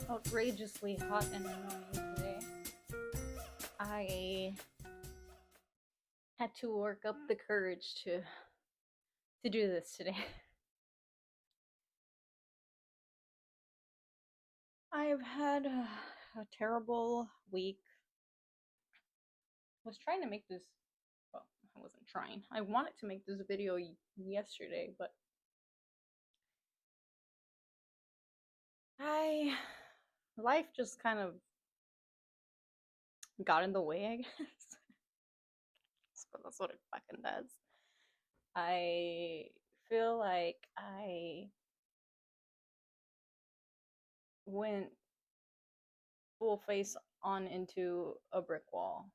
outrageously hot and annoying today. I had to work up the courage to do this today. I've had a terrible week. I was trying to make this. Well, I wasn't trying. I wanted to make this video yesterday, but life just kind of got in the way, I guess. But that's what it fucking does. I feel like I went full face on into a brick wall.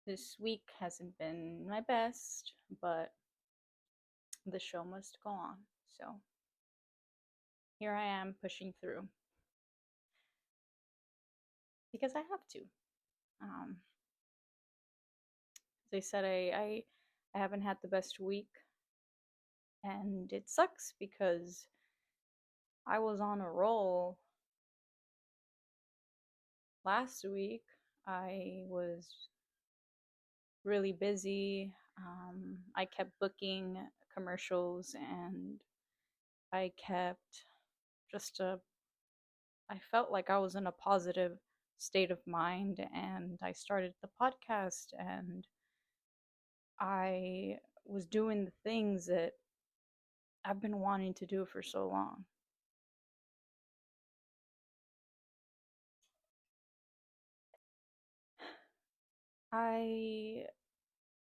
This week hasn't been my best, but the show must go on. So here I am pushing through because I have to. As I said, I haven't had the best week, and it sucks because I was on a roll last week. I was really busy. I kept booking commercials, and I kept just I felt like I was in a positive state of mind, and I started the podcast, and I was doing the things that I've been wanting to do for so long. I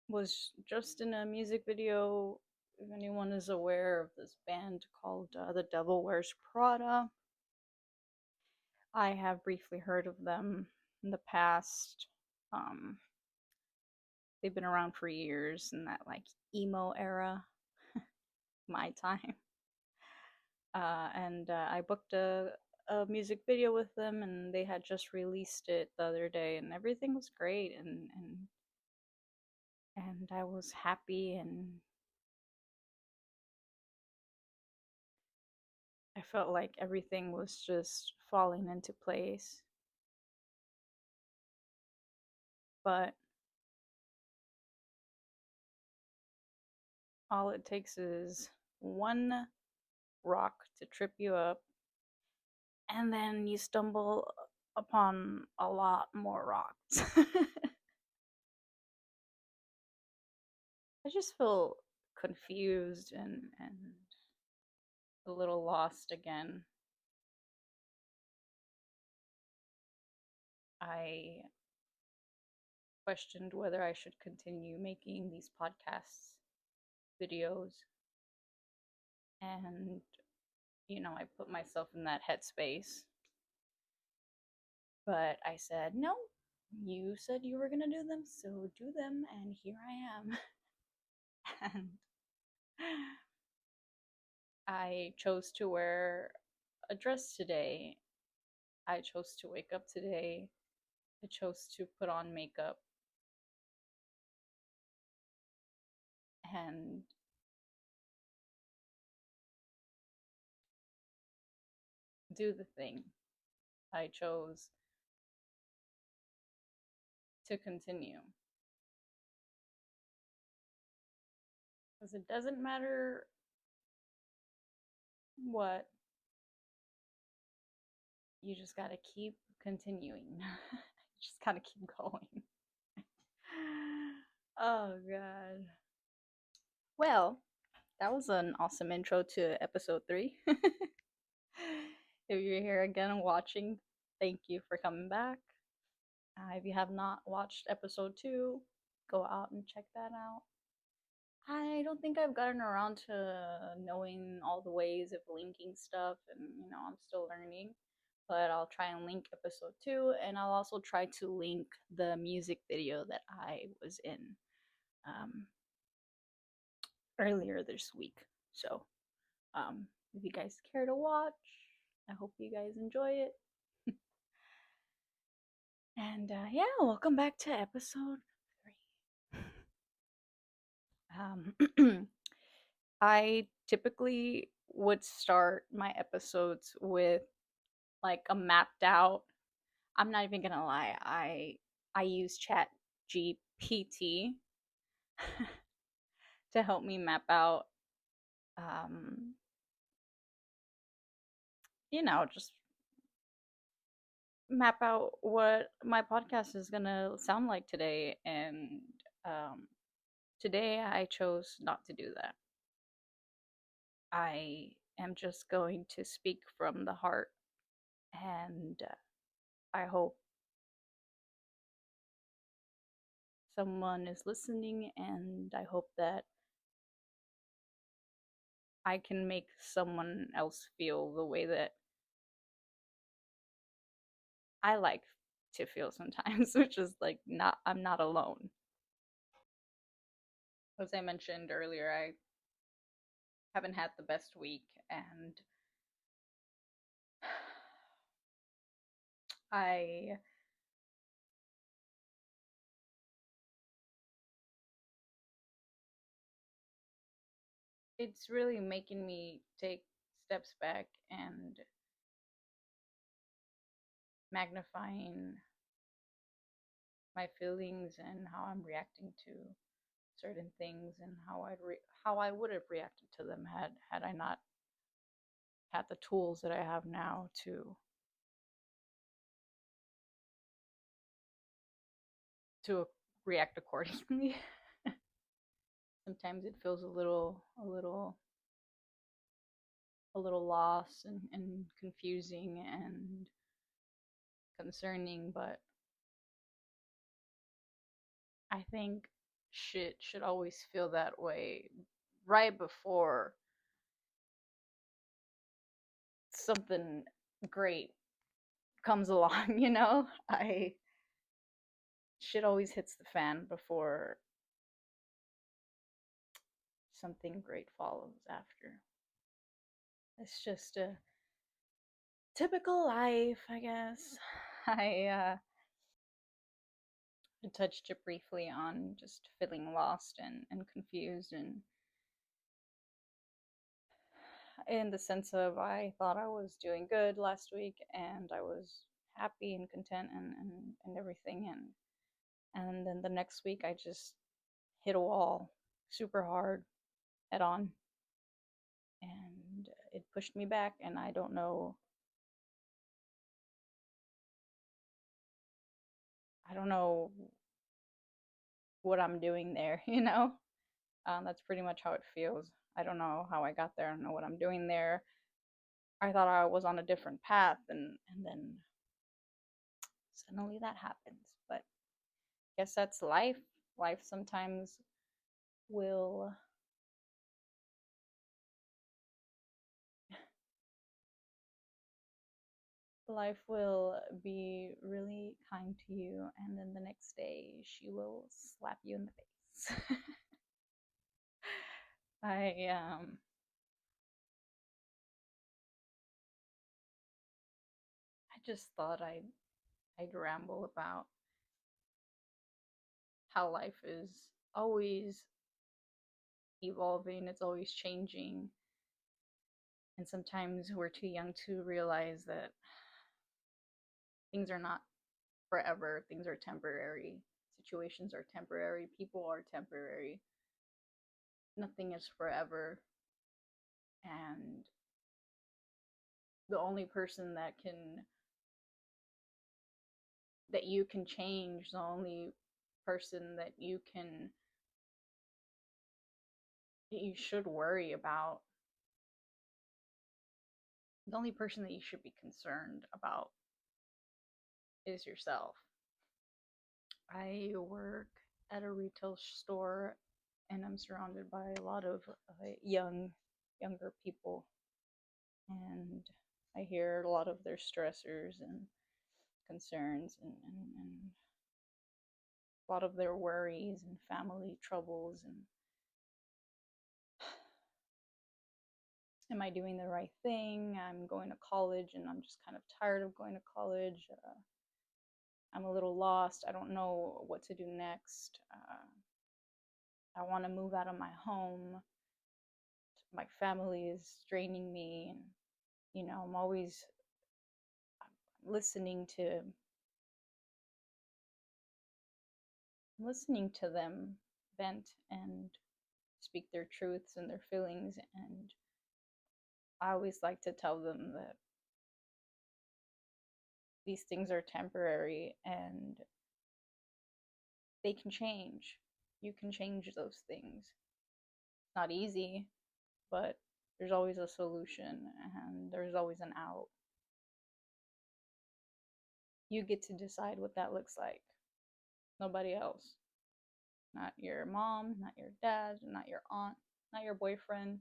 was just in a music video. If anyone is aware of this band called The Devil Wears Prada, I have briefly heard of them in the past. They've been around for years in that like emo era, my time. And I booked a music video with them, and they had just released it the other day, and everything was great, and I was happy, and I felt like everything was just falling into place. But all it takes is one rock to trip you up, and then you stumble upon a lot more rocks. I just feel confused and a little lost again. I questioned whether I should continue making these podcasts videos, and I put myself in that headspace, but I said no. You said you were gonna do them, so do them, and here I am. And I chose to wear a dress today. I chose to wake up today. I chose to put on makeup and do the thing. I chose to continue. Because it doesn't matter what, you just gotta keep continuing. You just gotta keep going. Oh, God. Well, that was an awesome intro to episode 3. If you're here again watching, thank you for coming back. If you have not watched episode 2, go out and check that out. I don't think I've gotten around to knowing all the ways of linking stuff, and I'm still learning. But I'll try and link episode 2, and I'll also try to link the music video that I was in earlier this week. So, if you guys care to watch, I hope you guys enjoy it. And yeah, welcome back to episode 3. I typically would start my episodes with like a mapped out. I'm not even gonna lie. I use Chat GPT to help me map out, um, just map out what my podcast is gonna sound like today. And um, today I chose not to do that. I am just going to speak from the heart, and I hope someone is listening, and I hope that I can make someone else feel the way that I like to feel sometimes, which is like not I'm not alone. As I mentioned earlier, I haven't had the best week, and I it's really making me take steps back and magnifying my feelings and how I'm reacting to certain things, and how I would have reacted to them had I not had the tools that I have now to react accordingly. Sometimes it feels a little lost and confusing and concerning, but I think shit should always feel that way right before something great comes along, you know? I Shit always hits the fan before something great follows after. It's just a typical life, I guess. I touched it briefly on just feeling lost and confused, and in the sense of I thought I was doing good last week, and I was happy and content and everything, and then the next week I just hit a wall super hard, head on, and it pushed me back, and I don't know what I'm doing there, you know? That's pretty much how it feels. I don't know how I got there. I don't know what I'm doing there. I thought I was on a different path, and then suddenly that happens. But I guess that's life. Life sometimes will life will be really kind to you, and then the next day she will slap you in the face. I I just thought I'd ramble about how life is always evolving, it's always changing, and sometimes we're too young to realize that things are not forever, things are temporary, situations are temporary, people are temporary, nothing is forever, and the only person that you can change, the only person that you should worry about, the only person that you should be concerned about is yourself. I work at a retail store, and I'm surrounded by a lot of younger people, and I hear a lot of their stressors and concerns, and a lot of their worries and family troubles, and am I doing the right thing? I'm going to college, and I'm just kind of tired of going to college. I'm a little lost. I don't know what to do next. I want to move out of my home. my family is draining me, and I'm always listening to them vent and speak their truths and their feelings. And I always like to tell them that these things are temporary and they can change. You can change those things. It's not easy, but there's always a solution and there's always an out. You get to decide what that looks like. Nobody else. Not your mom, not your dad, not your aunt, not your boyfriend.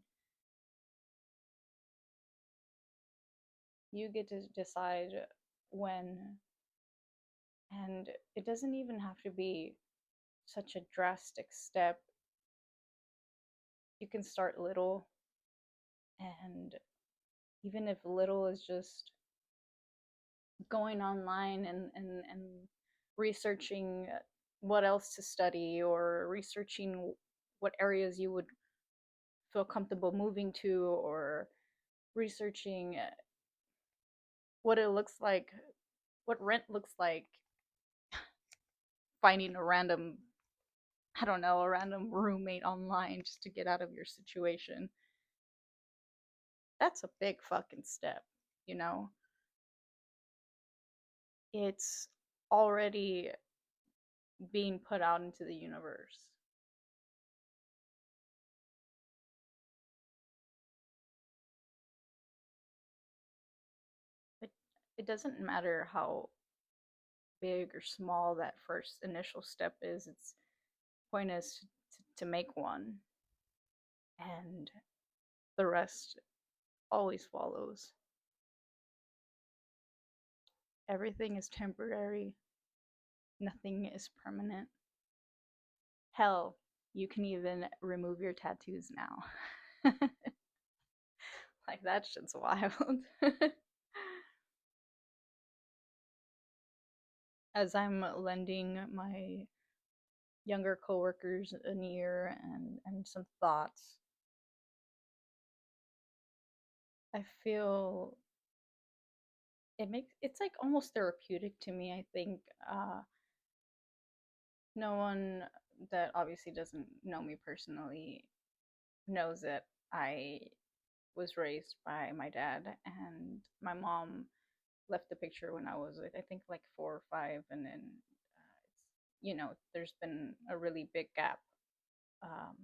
You get to decide when, and it doesn't even have to be such a drastic step. You can start little, and even if little is just going online and researching what else to study, or researching what areas you would feel comfortable moving to, or researching what it looks like, what rent looks like, finding a random, I don't know, a random roommate online just to get out of your situation. That's a big fucking step, you know? It's already being put out into the universe. It, it doesn't matter how big or small that first initial step is. Its point is to make one, and the rest always follows. Everything is temporary, nothing is permanent. Hell, you can even remove your tattoos now. Like, that shit's wild. As I'm lending my younger coworkers an ear and some thoughts, I feel it's like almost therapeutic to me. I think no one that obviously doesn't know me personally knows that I was raised by my dad, and my mom left the picture when I was, I think, like 4 or 5, and then there's been a really big gap, um,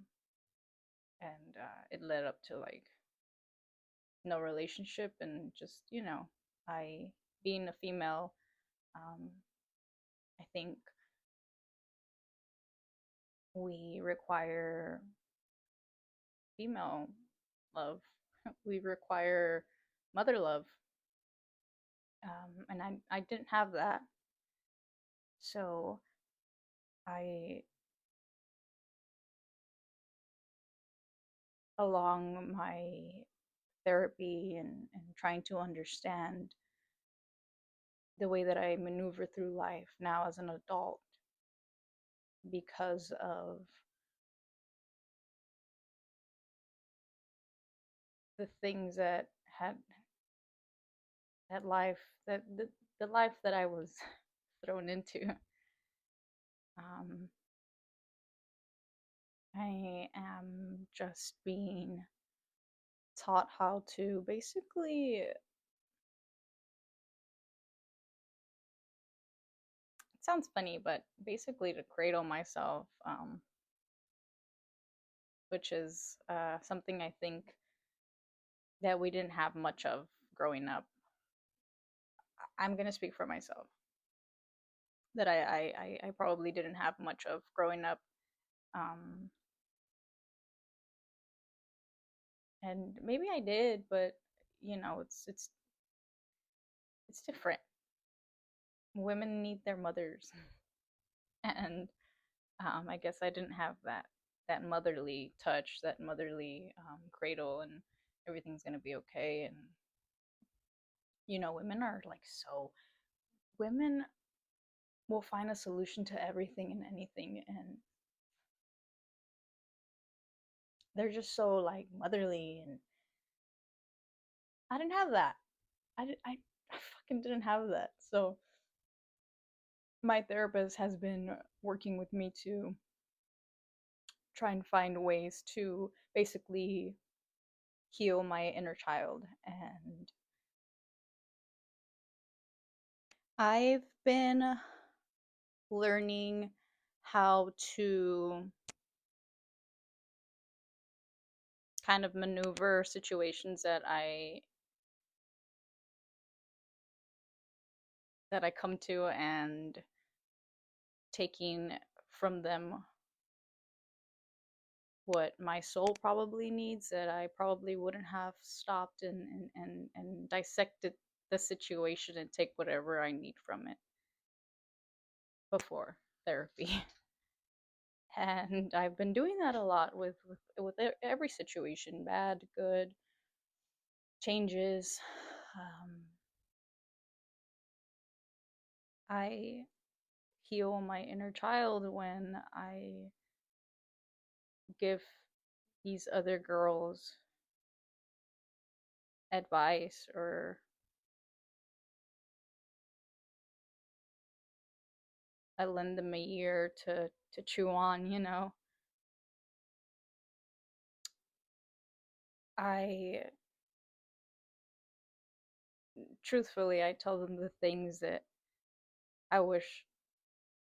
and it led up to like no relationship, and just I being a female, um, I think we require female love. We require mother love, and I didn't have that, so I, along my therapy and trying to understand the way that I maneuver through life now as an adult, because of the things that had that life that the life that I was thrown into. Um, I am just being taught how to basically, it sounds funny, but basically to cradle myself, which is something I think that we didn't have much of growing up. I'm gonna speak for myself, that I probably didn't have much of growing up, um, and maybe I did, but it's different. Women need their mothers, and I guess I didn't have that motherly touch, that motherly cradle, and everything's gonna be okay. And women are like, so women will find a solution to everything and anything, and they're just so like motherly, and I didn't have that. I fucking didn't have that. So my therapist has been working with me to try and find ways to basically heal my inner child. And I've been learning how to kind of maneuver situations that I come to, and taking from them what my soul probably needs, that I probably wouldn't have stopped and dissected the situation and take whatever I need from it before therapy. And I've been doing that a lot with every situation, bad, good, changes. Um, I heal my inner child when I give these other girls advice, or I lend them a ear to chew on. I truthfully, I tell them the things that I wish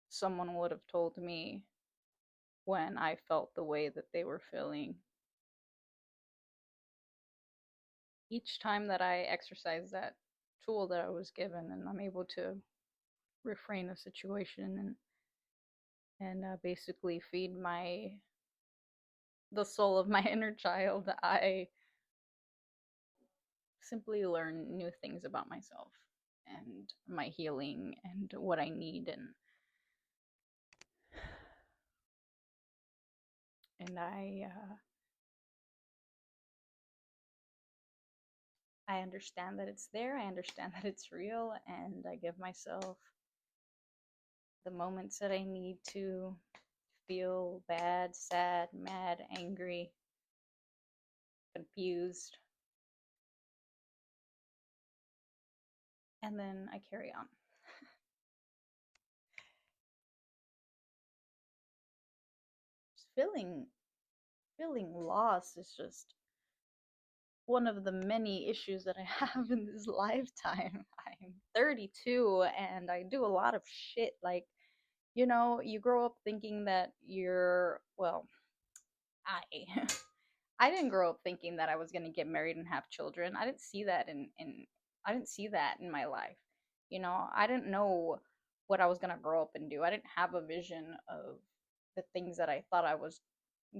someone would have told me when I felt the way that they were feeling. Each time that I exercise that tool that I was given, and I'm able to refrain a situation, and basically feed the soul of my inner child, I simply learn new things about myself and my healing and what I need. And I understand that it's there. I understand that it's real, and I give myself the moments that I need to feel bad, sad, mad, angry, confused, and then I carry on. Just feeling lost is just one of the many issues that I have in this lifetime. I'm 32 and I do a lot of shit. Like, you grow up thinking that well, I I didn't grow up thinking that I was going to get married and have children. I didn't see that I didn't see that in my life. I didn't know what I was going to grow up and do. I didn't have a vision of the things that I thought I was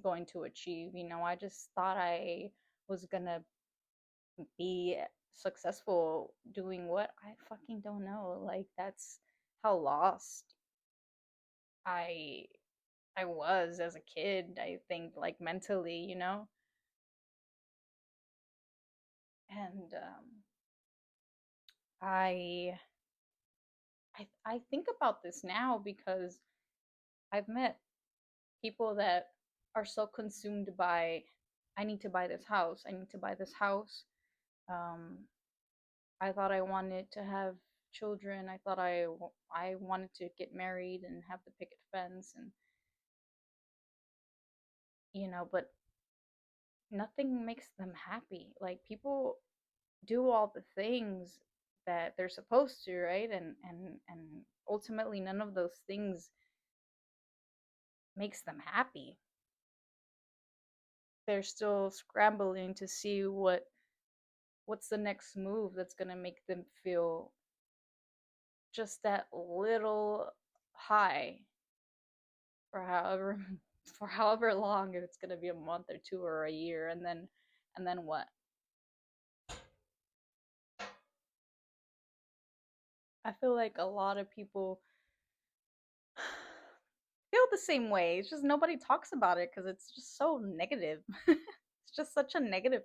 going to achieve. I just thought I was going to be successful doing what I fucking don't know. Like, that's how lost I I was as a kid, I think, like, mentally. And I I think about this now because I've met people that are so consumed by, I need to buy this house, I need to buy this house. Um, I thought I wanted to have children. I thought I wanted to get married and have the picket fence, and but nothing makes them happy. Like, people do all the things that they're supposed to, right? And ultimately none of those things makes them happy. They're still scrambling to see what's the next move that's going to make them feel just that little high for however for however long, if it's going to be a month or two or a year, and then what? I feel like a lot of people feel the same way. It's just nobody talks about it because it's just so negative. It's just such a negative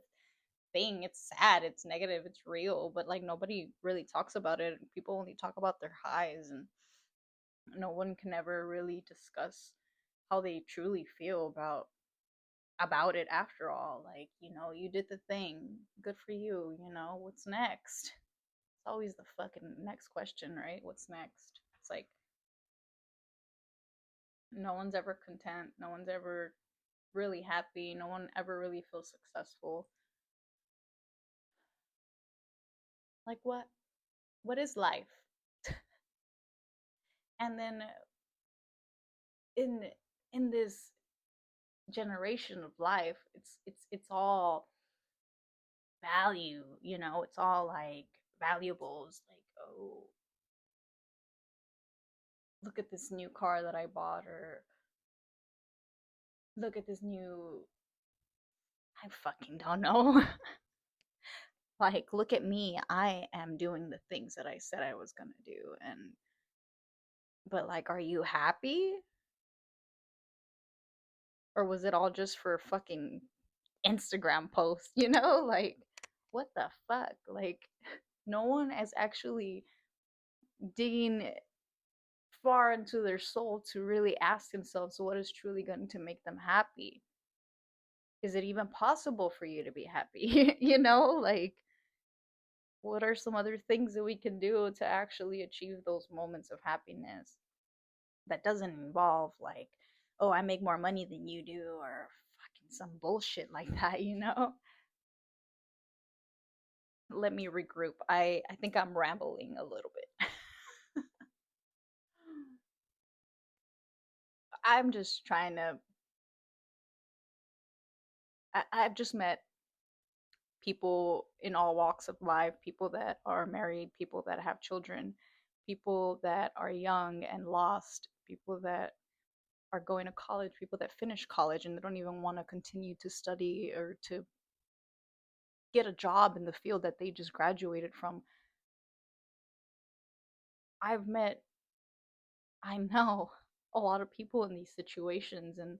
thing. It's sad, it's negative, it's real, but like nobody really talks about it. People only talk about their highs, and no one can ever really discuss how they truly feel about about it after all. Like, you did the thing. Good for you. What's next? It's always the fucking next question, right? What's next? It's like no one's ever content. No one's ever really happy. No one ever really feels successful. Like what is life? And then in in this generation of life, it's all value, it's all like valuables, like, oh, look at this new car that I bought, or look at this new, I fucking don't know. Like, look at me, I am doing the things that I said I was gonna do. And but like, are you happy, or was it all just for fucking Instagram posts, like, what the fuck? Like, no one is actually digging far into their soul to really ask themselves what is truly going to make them happy. Is it even possible for you to be happy? Like, what are some other things that we can do to actually achieve those moments of happiness that doesn't involve, like, oh, I make more money than you do, or fucking some bullshit like that? Let me regroup. I think I'm rambling a little bit. I'm just trying to. I've just met people in all walks of life, people that are married, people that have children, people that are young and lost, people that are going to college, people that finish college and they don't even want to continue to study or to get a job in the field that they just graduated from. I've met, I know, a lot of people in these situations, and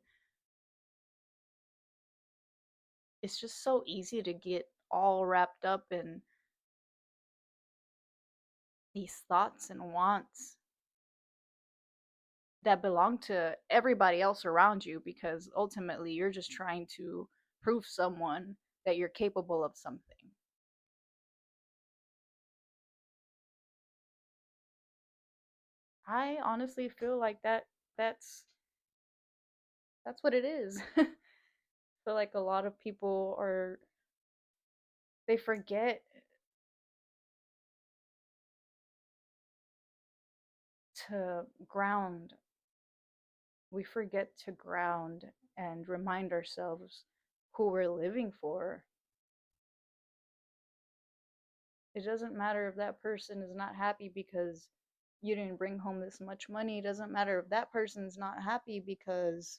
it's just so easy to get all wrapped up in these thoughts and wants that belong to everybody else around you, because ultimately you're just trying to prove someone that you're capable of something. I honestly feel like that's that's what it is. I feel like a lot of people are, they forget to ground. We forget to ground and remind ourselves who we're living for. It doesn't matter if that person is not happy because you didn't bring home this much money. It doesn't matter if that person's not happy because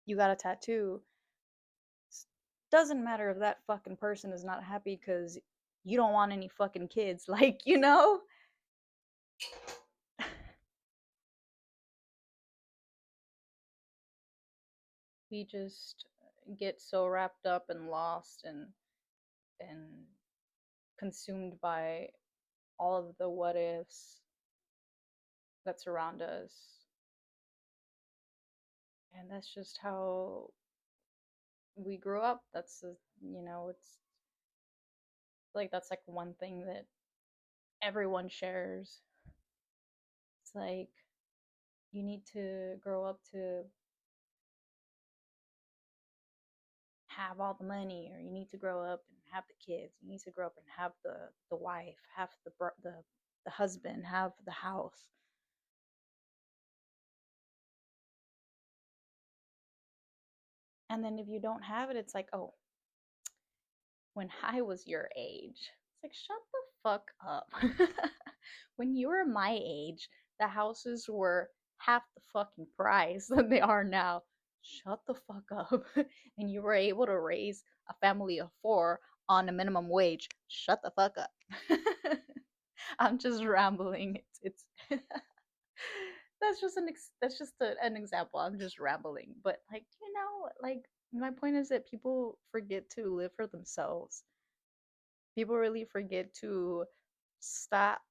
you got a tattoo. It doesn't matter if that fucking person is not happy because you don't want any fucking kids. Like, we just get so wrapped up and lost and consumed by all of the what ifs that surround us. And that's just how we grew up. It's like that's like one thing that everyone shares. It's like you need to grow up to have all the money, or you need to grow up and have the kids. You need to grow up and have the wife, have the husband, have the house. And then if you don't have it, it's like, oh, when I was your age. It's like, shut the fuck up. When you were my age, the houses were half the fucking price than they are now. Shut the fuck up. And you were able to raise a family of four on a minimum wage. Shut the fuck up. I'm just rambling. It's that's just an example. I'm just rambling, but like, like, my point is that people forget to live for themselves. People really forget to stop.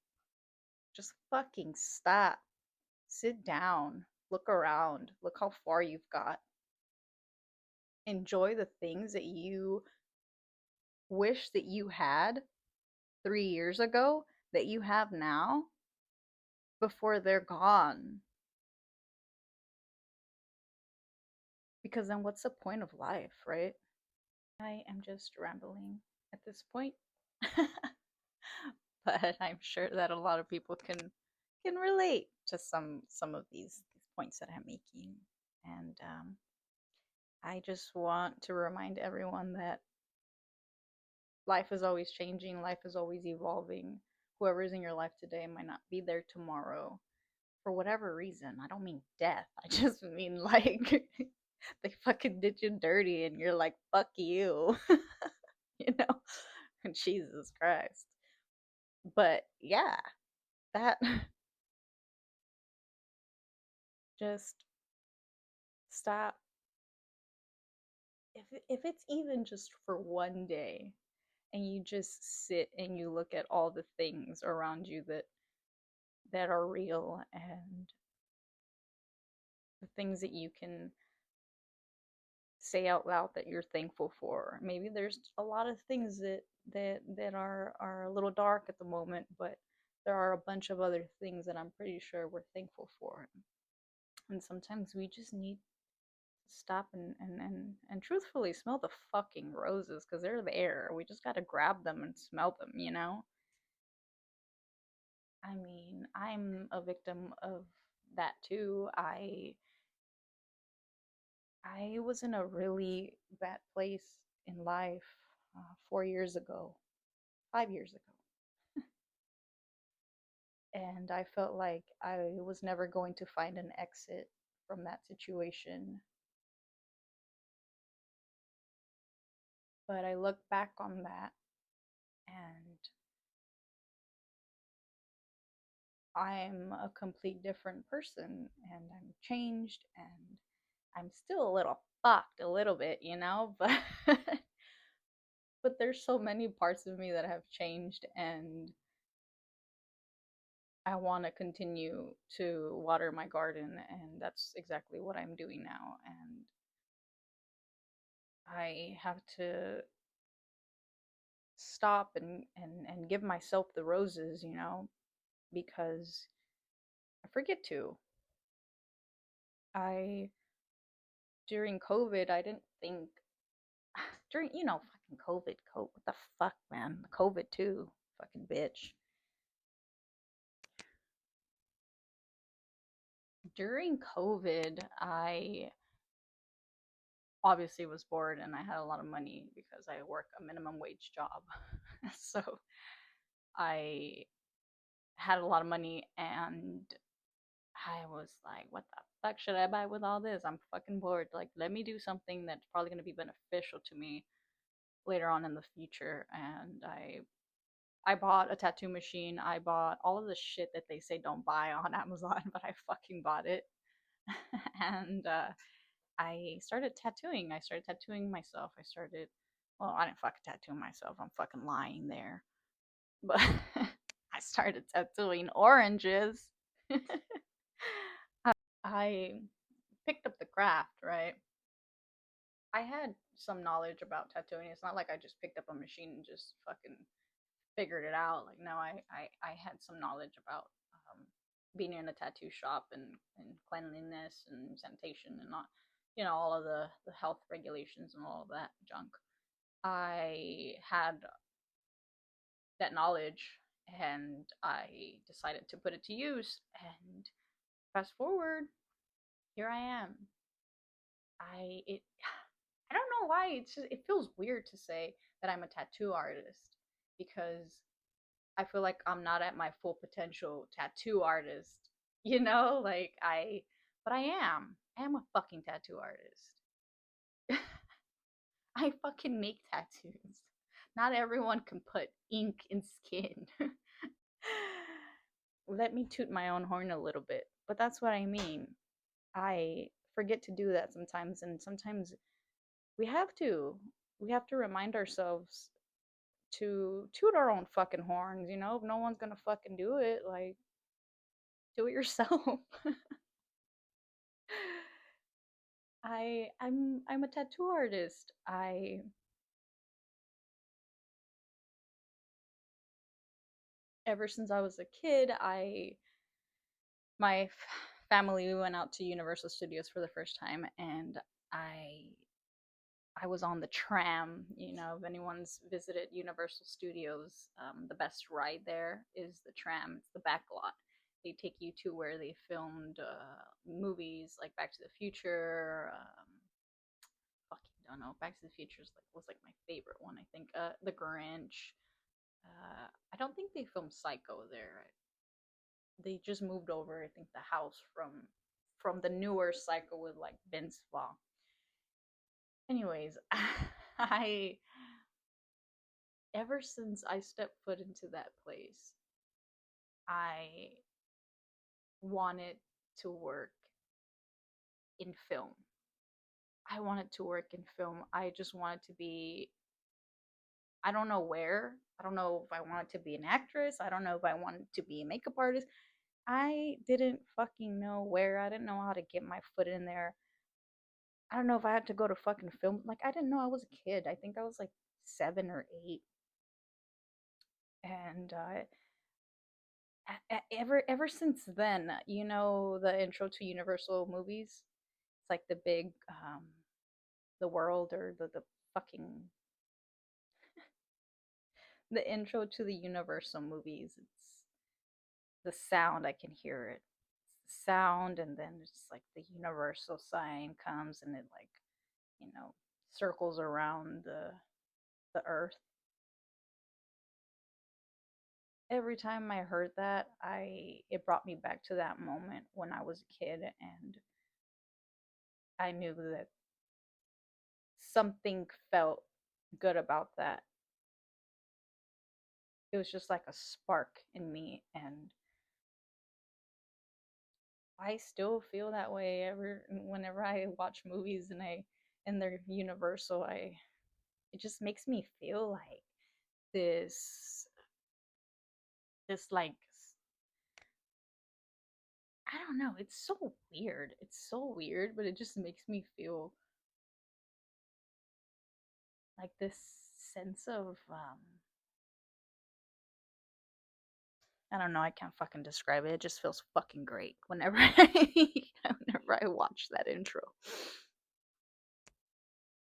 Just fucking stop. Sit down. Look around. Look how far you've got. enjoy the things that you wish that you had 3 years ago that you have now before they're gone. Because then what's the point of life, right? I am just rambling at this point. But I'm sure that a lot of people can relate to some of these points that I'm making. And I just want to remind everyone that life is always changing, life is always evolving. Whoever's in your life today might not be there tomorrow for whatever reason. I don't mean death. I just mean like they fucking did you dirty and you're like, fuck you. You know? Jesus Christ. But yeah, that just stop. If it's even just for one day and you just sit and you look at all the things around you that are real and the things that you can say out loud that you're thankful for. Maybe there's a lot of things that are a little dark at the moment, but there are a bunch of other things that I'm pretty sure we're thankful for. And sometimes we just need to stop and truthfully smell the fucking roses because they're there. We just gotta grab them and smell them, you know? I mean, I'm a victim of that too. I was in a really bad place in life 4 years ago, 5 years ago. And I felt like I was never going to find an exit from that situation. But I look back on that and I'm a complete different person and I'm changed and I'm still a little fucked a little bit, you know, but but there's so many parts of me that have changed and I want to continue to water my garden, and that's exactly what I'm doing now. And I have to stop and give myself the roses, you know, because I forget to. I during COVID, I didn't think during fucking COVID, what the fuck, man, COVID too, fucking bitch. During COVID, I obviously was bored and I had a lot of money because I work a minimum wage job. So I had a lot of money and I was like, what the fuck should I buy with all this? I'm fucking bored. Like, let me do something that's probably going to be beneficial to me later on in the future. And I bought a tattoo machine. I bought all of the shit that they say don't buy on Amazon, but I fucking bought it. And I started tattooing. I started tattooing myself. Well, I didn't fucking tattoo myself. I'm fucking lying there. But I started tattooing oranges. I picked up the craft, right? I had some knowledge about tattooing. It's not like I just picked up a machine and just fucking figured it out. Like, no, I had some knowledge about being in a tattoo shop and cleanliness and sanitation and not, all of the health regulations and all of that junk. I had that knowledge and I decided to put it to use. And fast forward, here I am. I it I don't know why it feels weird to say that I'm a tattoo artist because I feel like I'm not at my full potential tattoo artist. Like but I am. I am a fucking tattoo artist. I fucking make tattoos. Not everyone can put ink in skin. Let me toot my own horn a little bit, but that's what I mean. I forget to do that sometimes, and sometimes we have to. We have to remind ourselves to toot our own fucking horns, If no one's gonna fucking do it, like, do it yourself. I'm a tattoo artist. I Ever since I was a kid, my family, we went out to Universal Studios for the first time, and I I was on the tram. You know, if anyone's visited Universal Studios, the best ride there is the tram. It's the back lot. They take you to where they filmed movies like Back to the Future. Fucking don't know. Back to the Future was like my favorite one. I think The Grinch. I don't think they filmed Psycho there. They just moved over. I think the house from the newer Psycho with like Vince Vaughn. Anyways, I ever since I stepped foot into that place, I wanted to work in film. I wanted to work in film. I just wanted to be, I don't know where. I don't know if I wanted to be an actress. I don't know if I wanted to be a makeup artist. I didn't fucking know where. I didn't know how to get my foot in there. I don't know if I had to go to fucking film. Like, I didn't know I was a kid. I think I was like 7 or 8. And ever since then, you know, the intro to Universal movies. It's like the big, the world or the fucking the intro to the Universal movies. It's the sound. I can hear it. It's the sound, and then it's like the Universal sign comes, and it like, you know, circles around the earth. Every time I heard that, I it brought me back to that moment when I was a kid, and I knew that something felt good about that. It was just like a spark in me, and I still feel that way ever whenever I watch movies and they're universal. I It just makes me feel like this like I don't know, it's so weird. It's so weird, but it just makes me feel like this sense of I don't know, I can't fucking describe it. It just feels fucking great whenever whenever I watch that intro.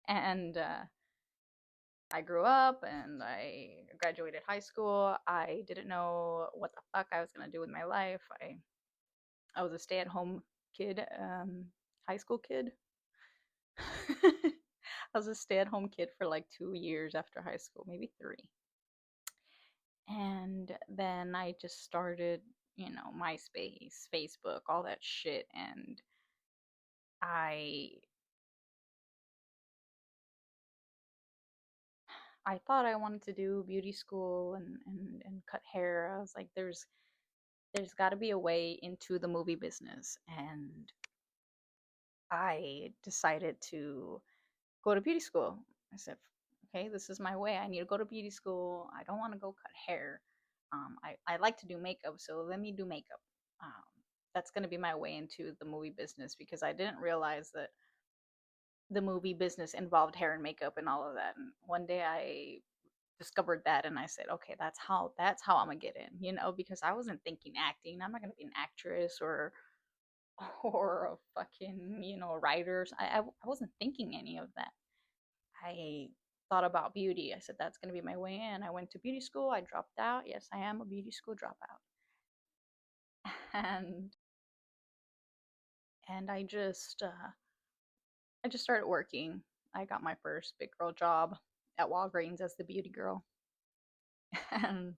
And I grew up and I graduated high school. I didn't know what the fuck I was gonna do with my life. I was a stay-at-home kid, high school kid. I was a stay-at-home kid for like 2 years after high school, maybe 3. And then I just started, you know, MySpace, Facebook, all that shit, and I I thought I wanted to do beauty school and cut hair. I was like, there's got to be a way into the movie business, and I decided to go to beauty school. I said, okay, this is my way. I need to go to beauty school. I don't want to go cut hair. I like to do makeup, so let me do makeup. Um, that's going to be my way into the movie business because I didn't realize that the movie business involved hair and makeup and all of that. And one day I discovered that and I said, okay, that's how I'm gonna get in, you know, because I wasn't thinking acting. I'm not gonna be an actress or a fucking, you know, writer. I wasn't thinking any of that. I thought about beauty. I said that's gonna be my way in. I went to beauty school. I dropped out. Yes, I am a beauty school dropout. And and I just started working. I got my first big girl job at Walgreens as the beauty girl. And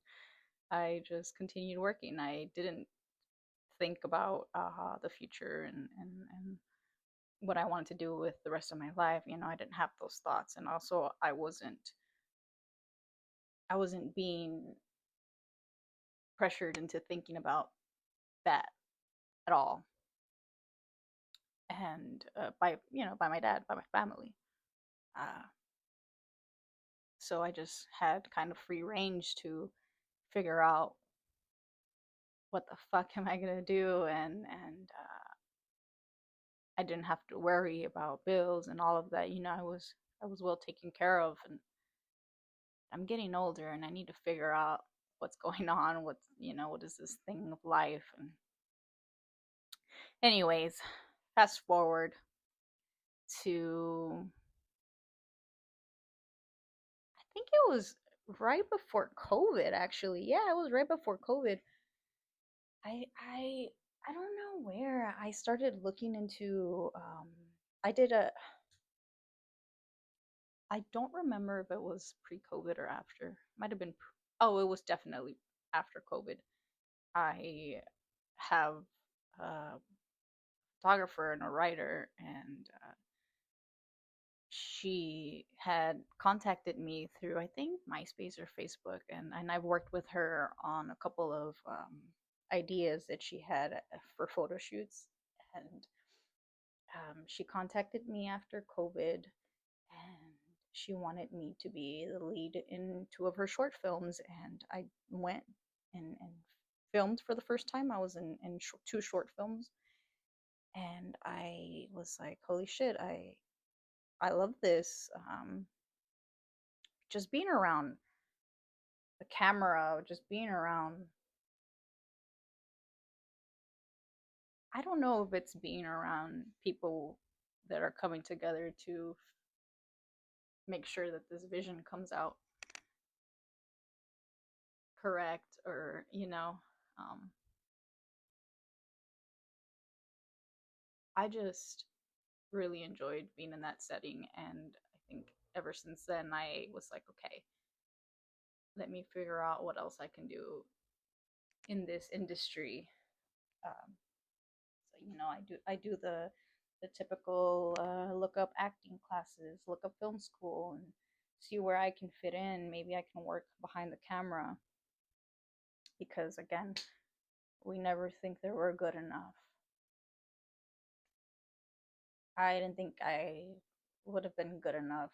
I just continued working. I didn't think about the future and what I wanted to do with the rest of my life. You know, I didn't have those thoughts, and also I wasn't being pressured into thinking about that at all. And by by my dad, by my family. Uh, so I just had kind of free range to figure out what the fuck am I gonna do, I didn't have to worry about bills and all of that. I was well taken care of, and I'm getting older and I need to figure out what's going on, what is this thing of life. And anyways, fast forward to, I think it was right before COVID actually. Yeah, it was right before COVID. I I I don't know where I started looking into I did a I don't remember if it was pre-COVID or after. Might have been oh, it was definitely after COVID. I have a photographer and a writer, and she had contacted me through, I think, MySpace or Facebook, and I've worked with her on a couple of ideas that she had for photo shoots. And she contacted me after COVID, and she wanted me to be the lead in two of her short films, and I went and filmed for the first time. I was in two short films, and I was like, holy shit, I love this. Just being around the camera, just being around, I don't know if it's being around people that are coming together to make sure that this vision comes out correct, or um I just really enjoyed being in that setting. And I think ever since then I was like, okay, let me figure out what else I can do in this industry. So I do the typical look up acting classes, look up film school, and see where I can fit in. Maybe I can work behind the camera, because again, we never think that we're good enough. I didn't think I would have been good enough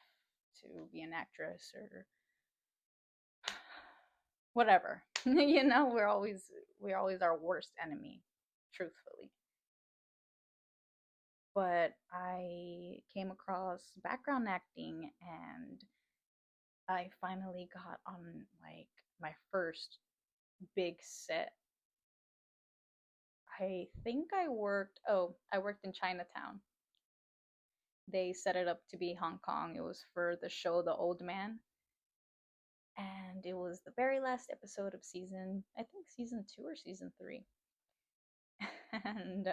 to be an actress or whatever. We're always our worst enemy, truthfully. But I came across background acting, and I finally got on like my first big set. I worked in Chinatown. They set it up to be Hong Kong. It was for the show The Old Man, and it was the very last episode of I think season 2 or season 3. And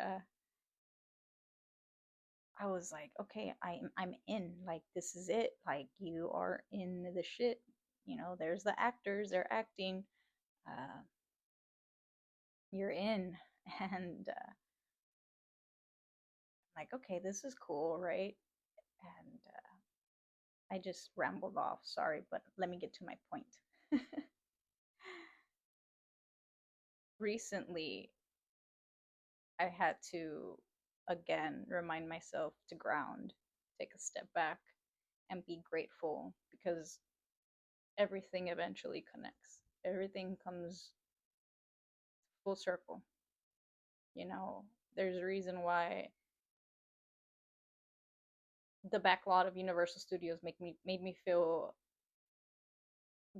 I was like, okay, I'm in. Like, this is it. Like, you are in the shit. There's the actors, they're acting. Uh, you're in. And I'm like, okay, this is cool, right? And I just rambled off. Sorry, but let me get to my point. Recently, I had to again remind myself to ground, take a step back, and be grateful, because everything eventually connects. Everything comes full circle. There's a reason why the backlot of Universal Studios made me feel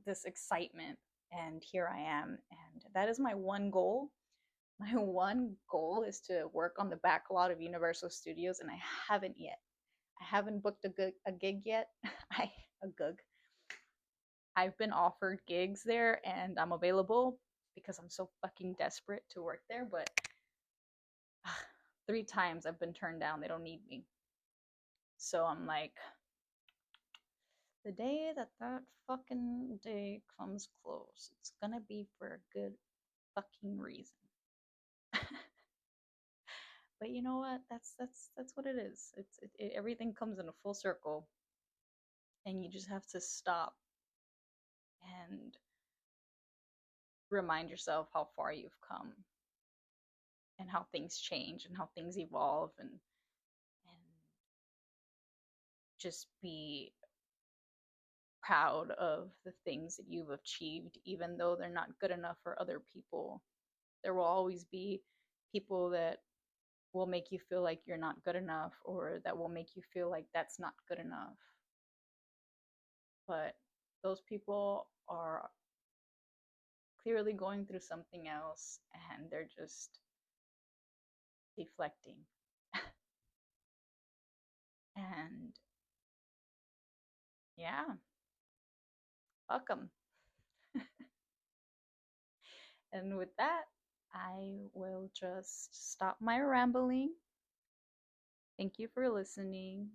this excitement, and here I am. And that is my one goal. My one goal is to work on the backlot of Universal Studios, and I haven't yet. I haven't booked a gig yet. I a gig. I've been offered gigs there, and I'm available because I'm so fucking desperate to work there. But 3 times I've been turned down. They don't need me. So I'm like, the day that fucking day comes close, it's gonna be for a good fucking reason. But you know what? That's what it is. Everything comes in a full circle, and you just have to stop and remind yourself how far you've come, and how things change, and how things evolve, and just be proud of the things that you've achieved, even though they're not good enough for other people. There will always be people that will make you feel like you're not good enough, or that will make you feel like that's not good enough. But those people are clearly going through something else, and they're just deflecting. And yeah, fuck them. And with that, I will just stop my rambling. Thank you for listening.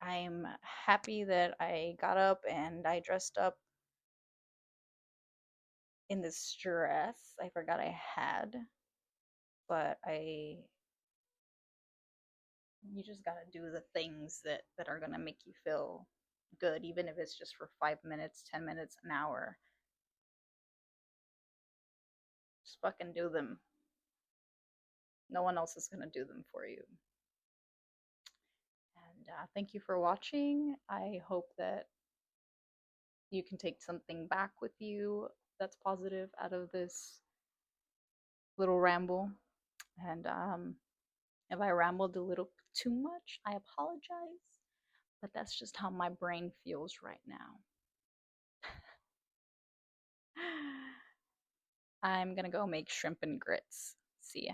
I'm happy that I got up and I dressed up in this dress I forgot I had. But you just gotta do the things that are gonna make you feel good, even if it's just for 5 minutes, 10 minutes, an hour. Just fucking do them. No one else is gonna do them for you. And thank you for watching. I hope that you can take something back with you that's positive out of this little ramble. And if I rambled a little too much, I apologize. But that's just how my brain feels right now. I'm gonna go make shrimp and grits. See ya.